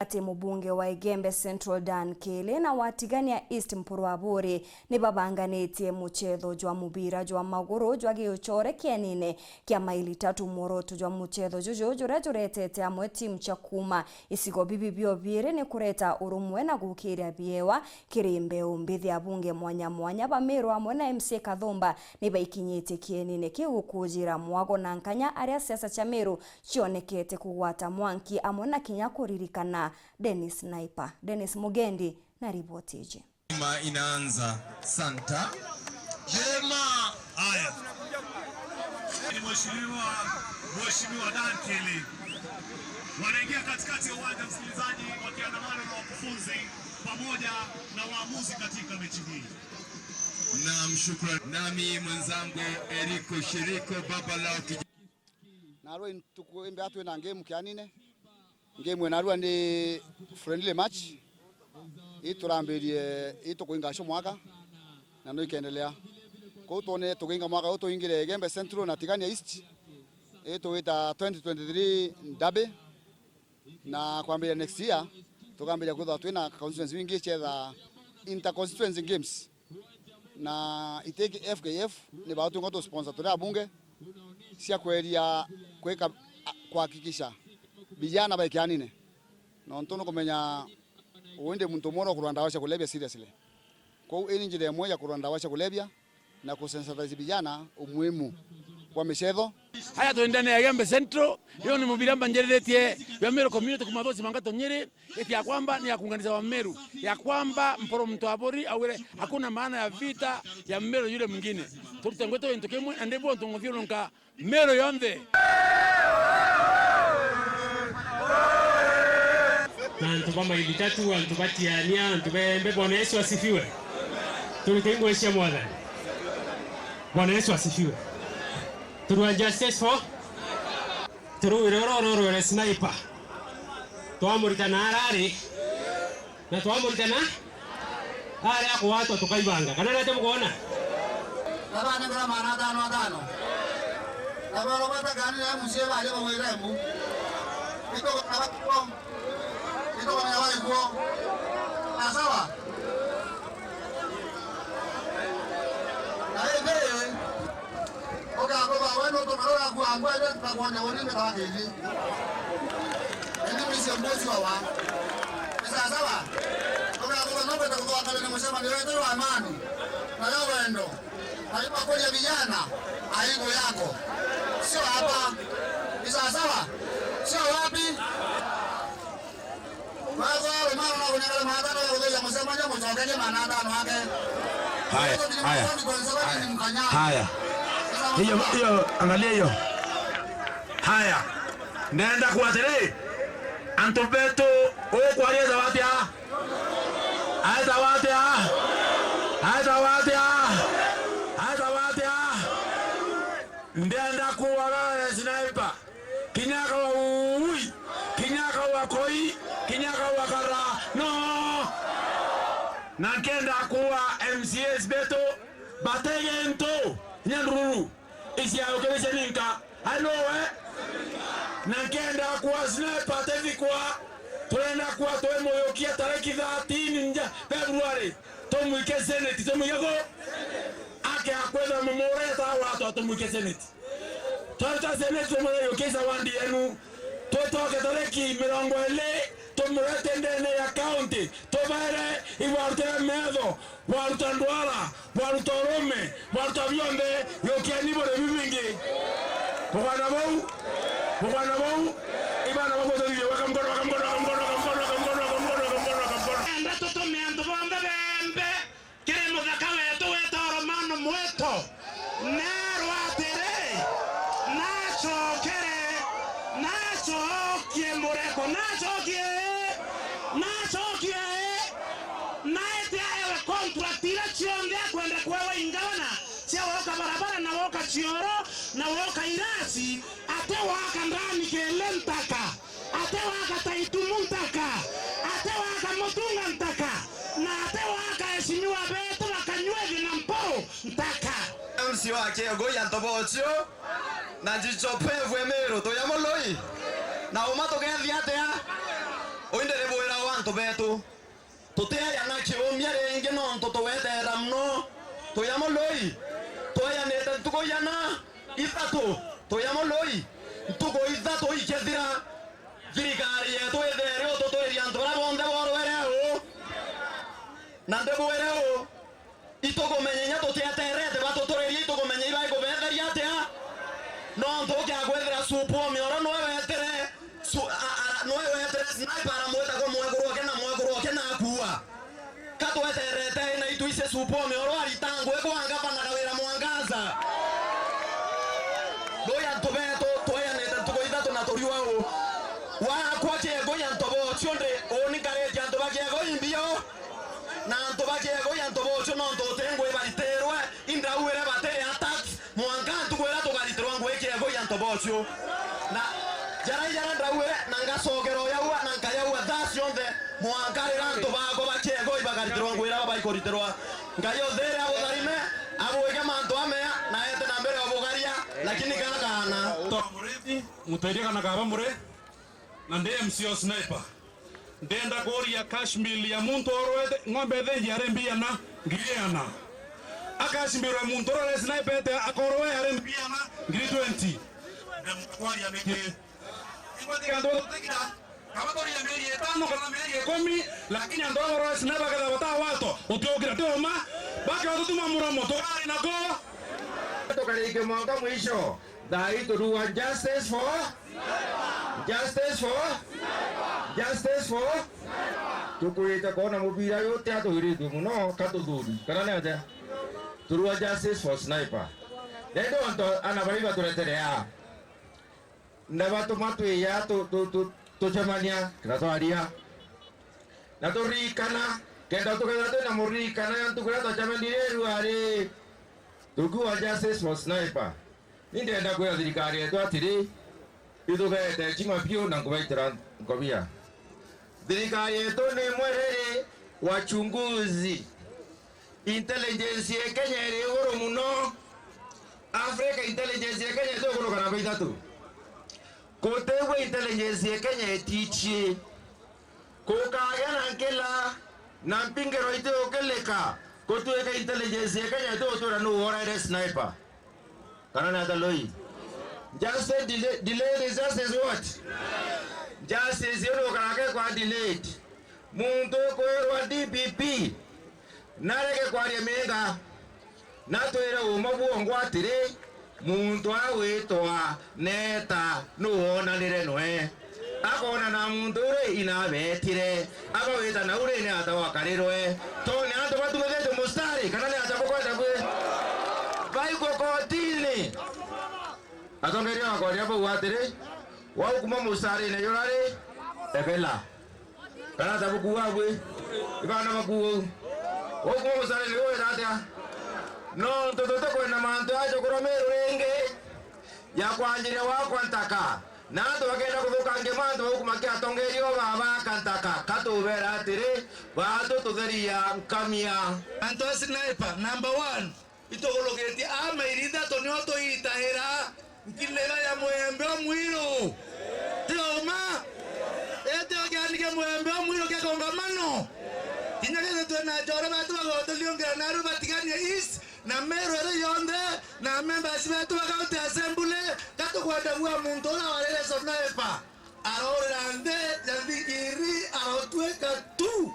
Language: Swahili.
Ati mubunge wa Igembe Central Dan Kele na watigania East Mpurwaburi ni babanganitie muchetho jwa mubira jwa maguru jwa giuchore kianine kia maili 3 moroto jwa muchetho juju juretete amwe timu cha kuma isigo bibi bio bire ni kureta urumwe na gukiria biewa kirimbe umbithi abunge mwanya bamero amwe na MC Kathumba ni baikinyite kianine kigukujira mwago na nkanya aria siasa cha Meru chionekete kugwata mwanki amwe na kinya kuririkana Dennis Naipa. Dennis Mugendi na ripoti hii. Inaanza Santa Jema. Haya. Ni Mheshimiwa Dan Kele. Wanaingia katikati ya uwanja, msikilizaji, wakiandamana na wakufunzi pamoja na waamuzi katika mechi hii. Naam, shukrani. Nami mwenzangu Eriko Shiriko baba lao narua tukuembe atu na game kianine. Game narua ni friendly match. Iturambirie itukuinga sho mwaka na no ikendelea. Ko tone tukinga mwaka uto ingire Igembe Central na Tigania East. Wita 2023 Ndabe na kwambia next year tukambia kutha twina constituency wingi cheza inter constituency games na iteke FKF ni baatu ngoto sponsor tuna bunge sia kweria kweka kuhakikisha vijana baikianine na ntono kumenya uende mtu moro kuranda washa kulebya seriously kwa hiyo njira moja kuranda washa kulebya na kusensitize vijana umuhimu kwa michezo. Haya tuendane ya Igembe Central, hiyo ni mubiramba njereretie ya Meru community kumadhosi mangato nyeri, eti ya kwamba ni ya kuunganisha wa Meru, ya kwamba mporo Mtwaburi awire hakuna maana ya vita ya Meru yule mwingine. Tutengweto entokemwe andebo ntongofiro nka Meru yonde. Na ntubama ilitatu antubatiania ntubembe Bwana Yesu asifiwe. Tulitengwesha mwana. Bwana Yesu asifiwe. Turua justice for Tururororo sniper. Tuamuritana arari. Na tuamuritana ari ako watu tukaibanga. Kana nate mkuona? Nabana ngara mana dano. Nabalo bata gani ya museba ale bawira mu. Ito kwa wale kwa. Asawa. Bueno, tomarora kuangwa ile tutakwenda woni mtawa hivi. Ndio msimbozi wa. Sasa sawa. Kwa nombe tutakuwa kale na msema ni wewe wa amani. Na leo wendo. Haipa kwa vijana, aibu yako. Sio hapa. Sasa sawa. Sio wapi? Wazo mara na kunyangala maadano ya msema jambo chongeje manadano yake. Haya. Hiyo angalia hiyo. Haya. Nenda kuatere. Antobeto kwa ria zawadi ah. Nenda kuwala sniper. Kinyaka wa ui. Kinyaka wa koi. Kinyaka wa kara. No. Nakenda kuwa MCS beto. Bategento. Nyanduru. Isi aokelesha ninka. Halo Nakenda kuwa sniper tevikwa. Tuenda kuwa toe moyokia tareki 13 February. Tomwike Senate. Tomwike ake akwenda mmoreta watu atomwike Senate. Tuta Senate moyokia wandi enu. Totoke tareki 20 tomurete ndene ya county. Tobare iwarte medo. Walutandwala. Walutorome. Walutavyonde. Yokia nibore bimingi. Bwana bau. Ibana bau zote wakamgono. Enda toto meando bombe bembe. Queremos la cabeza tu esto hermano muerto. Nero atere. Nacho quiere. Nacho quien moreko. Nacho quiere. Naete ayo contratiración de kwenda kwa ingana. Sia woka barabara na woka chioro na woka irasi. Ate waka ndani kele ntaka. Ate waka taitumu ntaka. Ate waka motunga ntaka. Na ate waka eshinyua beto wakanywevi na mpo ntaka. Msi wake goya ntobochio. Na jichope vwe Meru. Toyamoloi. Na umato kaya viate ya. oindere bwera wantu betu tuteya na kiumia ringi no tutwetera mno tuyamoloi twayanete tukoyana ithatu tuyamoloi tuko ithatu ikethira thirikari yetu ethere ututwiria antu bara bonthe borwereo na ndebwereo itukumenya tutieterete batuturirie itukumenya ibai kubetheria atia no ntukia gwethera supu mioro no wetere sniper aramweta kwa mweguru na kuwa katweterete na ituise supu mioro aritangwe kwanga bana kawira mwangaza doya ntobeto twayanete tukoitha na toriwa wa kwa chego ya ntobo chonde oni kare ya ntoba chego imbio na ntoba chego ya ntobo chono ntotengwe bariterwe inda uwere batere attack mwanga tukwera tukariterwa ngwe chego ya ntobo cho na jara ndawe nanga sogero yawa nanga yawa dasionde mwanga ira ntoba ko bachego ibakaritirwa ngwera bayikoriterwa ngayo there abo darime abo wega manto amea na ete na mbere obugaria lakini kana to murithi mutairia kana kaba mure na ndi MCO Sniper ndenda kuria Kashmir ya muntu orwete ng'ombe thenji are mbiana ngiriana akashimira muntu orwete Sniper te akorwe are mbiana ngiri 20 ndemukwaria niki ingwati ndo tekira kama tori ya meri etano kana meri 10 lakini ndo orwete Sniper kada bata wato utiokira toma baka tutuma muromo tokari nako tokarike mwaka mwisho dai turuwa justice for tukurite kona mubira yote atuhiritu muno katududi kana nete turuwa justice for Sniper nendo onto anabariba tuleterea ndabatu matwe ya tuchamania kratwaria na turikana kenda tukada na murikana yantukura tachamanireru ari tukuwa justice for Sniper nindenda kwa thirikari yetu atiri itugete chima pio na kubaitira ngobia thirikari yetu ni mwerere wachunguzi intelligence ya Kenya iri iguru muno Africa intelligence ya Kenya ito iguru kana baitatu kotegwe intelligence ya Kenya etichie kokagana nkela na mpingero ito okeleka kotuweka intelligence ya Kenya ito otura no wora Sniper kana na daloi justice delayed is justice what justice yero kanake kwa delayed muntu kwa DPP nareke kwa remega natwera umabuongo atire muntu awitwa neta nuona nire noe akona na muntu ure inabetire abawita na ure ni atawakarirwe tone antu batugethete mustari kana ni atakokwenda kwe vai kokotini atongeria wakoria bo watire wa kuma musari ne yorare ebela kana tabuku wabwe ibana makuo wa kuma musari ne yorare no ntoto kwenda manto ajo koromero renge ya kwanjire wa kwantaka na ndo bagenda kuthukange manto wa kuma kia tongerio baba kantaka katubera atire bado tutheria nkamia anto Sniper number 1 itogologeti ama irinda tonyo to itahera nkilela ya mwembe mwiro tioma ete oganike mwembe mwiro ke kongamano tinyake tuna jore batu bagoto liongera naru batigania is na mero ere yonde na members betu county assembly katu kwenda bua muntu na wale Sniper arorande yandikiri arotweka tu